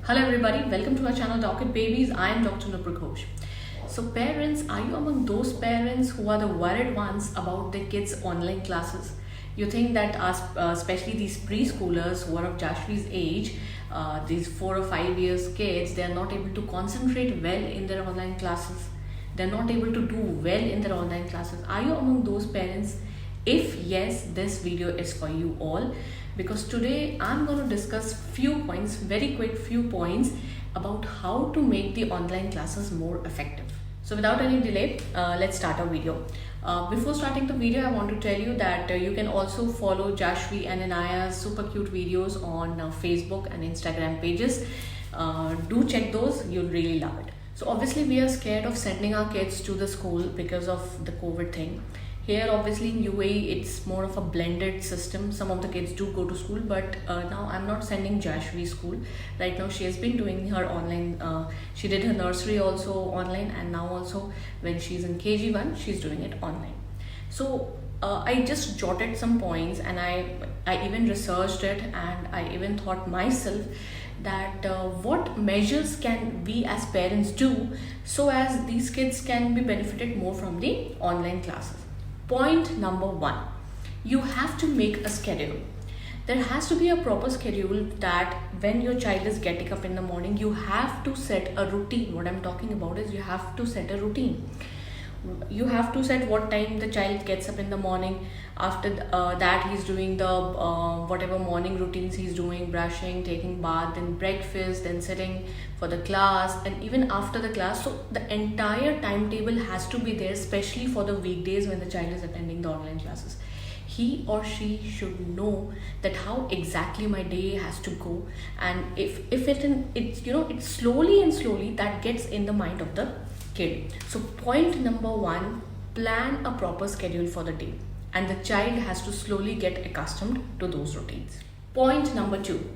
Hello everybody, welcome to our channel Docket Babies. I am Dr. Nupur Ghosh. So parents, are you among those parents who are the worried ones about their kids' online classes? You think that especially these preschoolers who are of Jashvi's age, these 4 or 5 years kids, they are not able to concentrate well in their online classes. They are not able to do well in their online classes. Are you among those parents? If yes, this video is for you all, because today I'm going to discuss few points, very quick few points about how to make the online classes more effective. So without any delay, let's start our video. Before starting the video, I want to tell you that you can also follow Jashvi and Anaya's super cute videos on Facebook and Instagram pages. Do check those, you'll really love it. So obviously we are scared of sending our kids to the school because of the COVID thing. Here obviously in UAE it's more of a blended system. Some of the kids do go to school, but now I'm not sending Jashvi school. Right now she has been doing her online, she did her nursery also online, and now also when she's in KG1 she's doing it online. So I just jotted some points, and I even researched it, and I even thought myself that what measures can we as parents do so as these kids can be benefited more from the online classes. Point number one, you have to make a schedule. There has to be a proper schedule that when your child is getting up in the morning, you have to set a routine. What I'm talking about is you have to set a routine. You have to set what time the child gets up in the morning. After that he's doing the whatever morning routines he's doing, brushing, taking bath, then breakfast, then sitting for the class, and even after the class. So the entire timetable has to be there, especially for the weekdays when the child is attending the online classes. He or she should know that how exactly my day has to go, and if it's slowly and slowly that gets in the mind of the kid. So point number one, plan a proper schedule for the day, and the child has to slowly get accustomed to those routines. Point number two,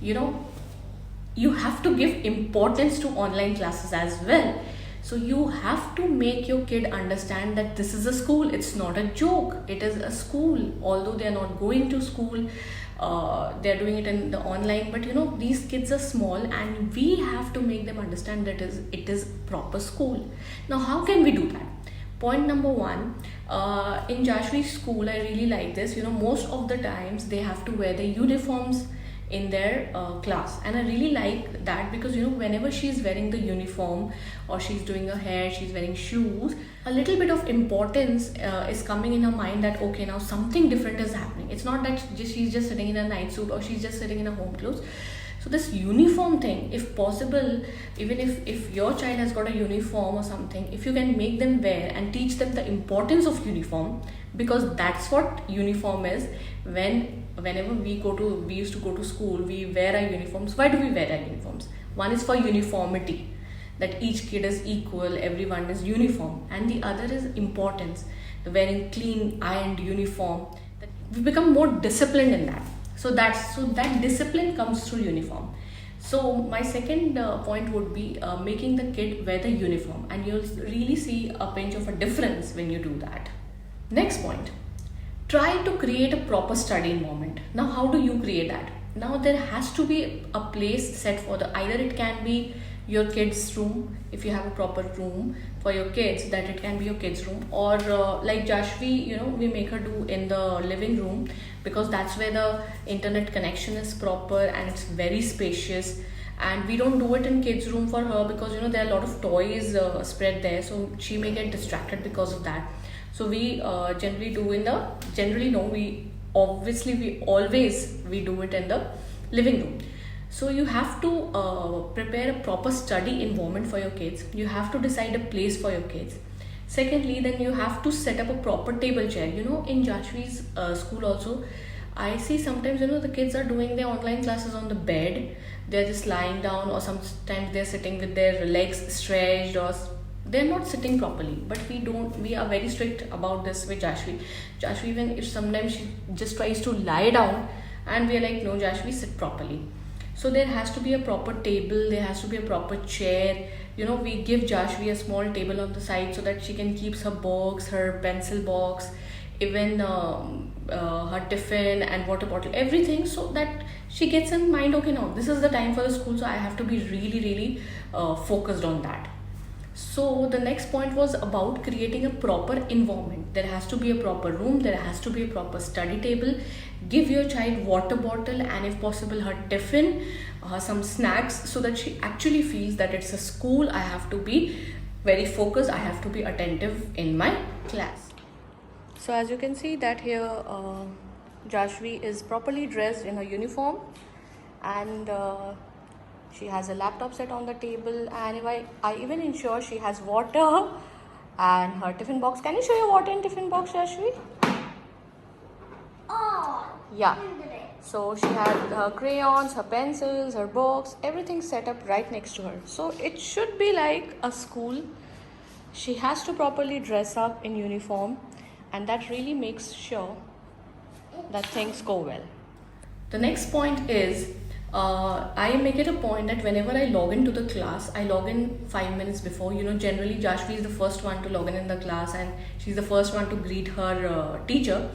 you have to give importance to online classes as well. So you have to make your kid understand that this is a school, it's not a joke, it is a school. Although they are not going to school, they're doing it in the online, but these kids are small, and we have to make them understand that it is proper school. Now how can we do that? Point number one, in Jashvi's school, I really like this. Most of the times they have to wear the uniforms in their class, and I really like that because whenever she's wearing the uniform or she's doing her hair, she's wearing shoes, a little bit of importance is coming in her mind that okay, now something different is happening. It's not that she's just sitting in a night suit or she's just sitting in a home clothes. So this uniform thing, if possible, even if your child has got a uniform or something, if you can make them wear and teach them the importance of uniform, because that's what uniform is. Whenever we used to go to school, we wear our uniforms. Why do we wear our uniforms? One is for uniformity, that each kid is equal, everyone is uniform, and the other is importance, the wearing clean ironed uniform. That we become more disciplined in that. So that discipline comes through uniform. So my second point would be making the kid wear the uniform, and you'll really see a pinch of a difference when you do that. Next point, try to create a proper study environment. Now how do you create that? Now there has to be a place set for either it can be your kids room, if you have a proper room for your kids, that it can be your kids room, or like Jashvi, we make her do in the living room, because that's where the internet connection is proper and it's very spacious. And we don't do it in kids room for her because there are a lot of toys spread there, so she may get distracted because of that. So we generally do we always do it in the living room. So you have to prepare a proper study environment for your kids. You have to decide a place for your kids. Secondly, then you have to set up a proper table chair. In Jashvi's school also, I see sometimes the kids are doing their online classes on the bed. They're just lying down, or sometimes they're sitting with their legs stretched, or they're not sitting properly. But we are very strict about this with Jashvi. Even if sometimes she just tries to lie down, and we're like, no Jashvi, sit properly. So there has to be a proper table, there has to be a proper chair. We give Jashvi a small table on the side so that she can keep her books, her pencil box, even her tiffin and water bottle, everything, so that she gets in mind, okay, now this is the time for the school, so I have to be really, really focused on that. So the next point was about creating a proper environment. There has to be a proper room, there has to be a proper study table. Give your child water bottle and if possible her tiffin, some snacks, so that she actually feels that it's a school. I have to be very focused, I have to be attentive in my class. So as you can see that here Jashvi is properly dressed in her uniform, and she has a laptop set on the table, and if I even ensure she has water and her tiffin box. Can you show your water and tiffin box, Jashvi? Oh, Yeah. in the day. So she had her crayons, her pencils, her books, everything set up right next to her. So it should be like a school. She has to properly dress up in uniform, and that really makes sure that things go well. The next point is I make it a point that whenever I log into the class, I log in 5 minutes before. Generally Jashvi is the first one to log in the class, and she's the first one to greet her teacher.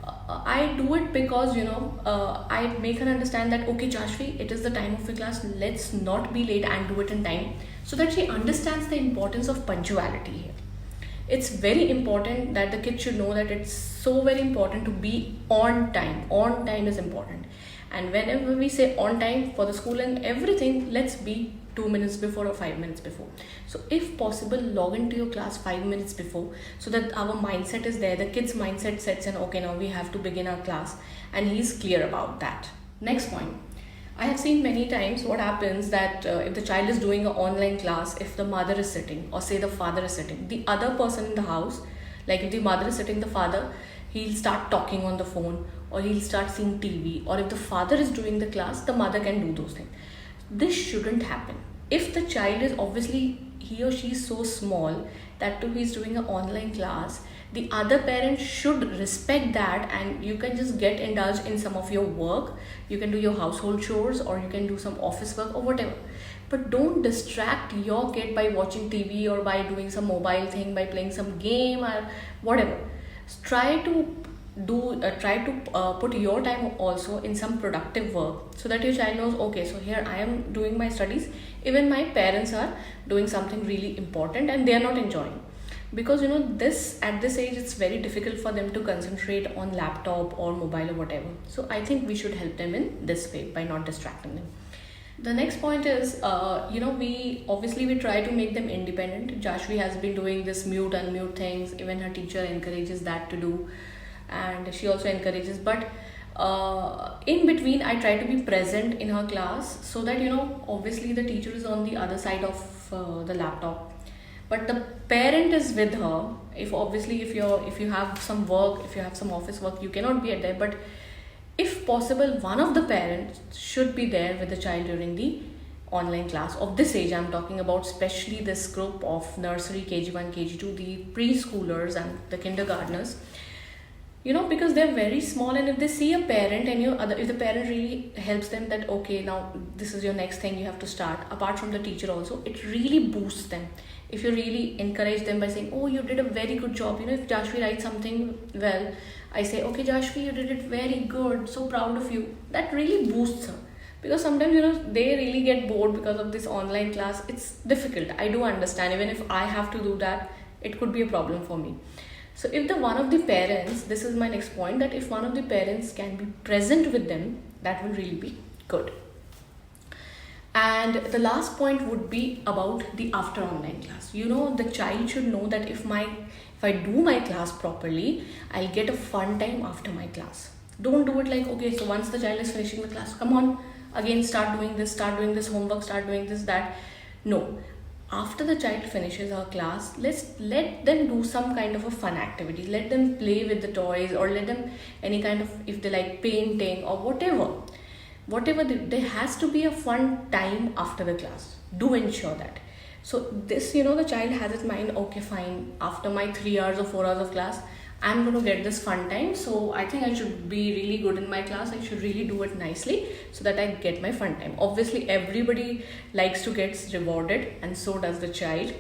I do it because I make her understand that okay, Jashvi, it is the time of the class. Let's not be late and do it in time, so that she understands the importance of punctuality here. It's very important that the kids should know that it's so very important to be on time. On time is important, and whenever we say on time for the school and everything, let's be 2 minutes before or 5 minutes before. So if possible, log into your class 5 minutes before, so that our mindset is there, the kids mindset sets in, okay, now we have to begin our class, and he's clear about that. Next point, I have seen many times what happens that if the child is doing an online class, if the mother is sitting or say the father is sitting, the other person in the house, like if the mother is sitting, the father, he'll start talking on the phone, or he'll start seeing TV, or if the father is doing the class, the mother can do those things. This shouldn't happen. If the child is obviously, he or she is so small that too he's doing an online class, the other parent should respect that, and you can just get indulged in some of your work. You can do your household chores, or you can do some office work or whatever, but don't distract your kid by watching TV or by doing some mobile thing, by playing some game or whatever. Try to put your time also in some productive work, so that your child knows, okay, so here I am doing my studies, even my parents are doing something really important and they are not enjoying. Because this at this age, it's very difficult for them to concentrate on laptop or mobile or whatever. So I think we should help them in this way by not distracting them. The next point is, we try to make them independent. Jashvi has been doing this mute unmute things, even her teacher encourages that to do, and she also encourages, but in between I try to be present in her class, so that obviously the teacher is on the other side of the laptop, but the parent is with her. If you have some work, if you have some office work, you cannot be at there, but if possible, one of the parents should be there with the child during the online class of this age. I'm talking about especially this group of nursery, KG1, KG2, the preschoolers and the kindergartners, because they're very small, and if they see a parent, and if the parent really helps them that okay, now this is your next thing you have to start, apart from the teacher also, it really boosts them. If you really encourage them by saying, oh, you did a very good job, if Jashvi writes something well, I say, okay, Jashvi, you did it very good, so proud of you, that really boosts her. Because sometimes they really get bored because of this online class. It's difficult, I do understand. Even if I have to do that, it could be a problem for me. So if one of the parents, this is my next point, that if one of the parents can be present with them, that will really be good. And the last point would be about the after online class. The child should know that if I do my class properly, I'll get a fun time after my class. Don't do it like, okay, so once the child is finishing the class, come on, again start doing this homework, start doing this, that. No. After the child finishes her class, let them do some kind of a fun activity. Let them play with the toys, or let them any kind of, if they like painting or whatever there has to be a fun time after the class. Do ensure that. So this, the child has its mind, okay, fine, after my 3 hours or 4 hours of class, I'm going to get this fun time, so I think I should be really good in my class. I should really do it nicely so that I get my fun time. Obviously, everybody likes to get rewarded, and so does the child.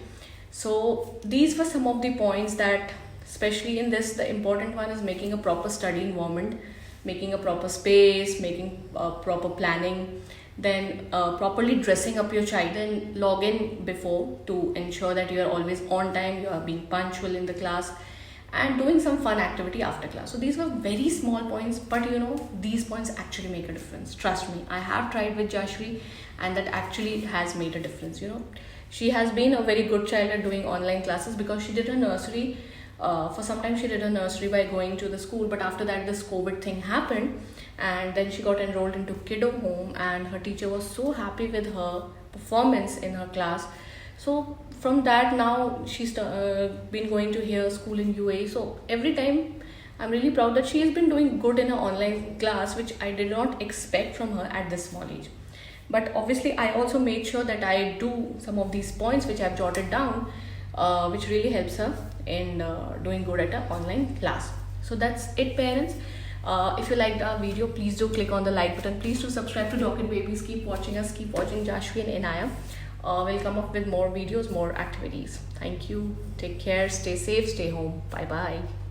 So these were some of the points that, especially in this, the important one is making a proper study environment, making a proper space, making proper planning, then properly dressing up your child and log in before to ensure that you are always on time, you are being punctual in the class, and doing some fun activity after class. So these were very small points, but these points actually make a difference. Trust me, I have tried with Jashvi, and that actually has made a difference. She has been a very good child at doing online classes because she did her nursery. For some time, she did her nursery by going to the school, but after that, this COVID thing happened, and then she got enrolled into Kiddo Home, and her teacher was so happy with her performance in her class. So from that, now she's been going to her school in UAE. So every time, I'm really proud that she has been doing good in her online class, which I did not expect from her at this small age. But obviously, I also made sure that I do some of these points which I've jotted down, which really helps her in doing good at her online class. So that's it, parents. If you liked our video, please do click on the like button. Please do subscribe to Rocket Babies. Keep watching us. Keep watching Jashvi and Inaya. We'll come up with more videos, more activities. Thank you. Take care. Stay safe. Stay home. Bye bye.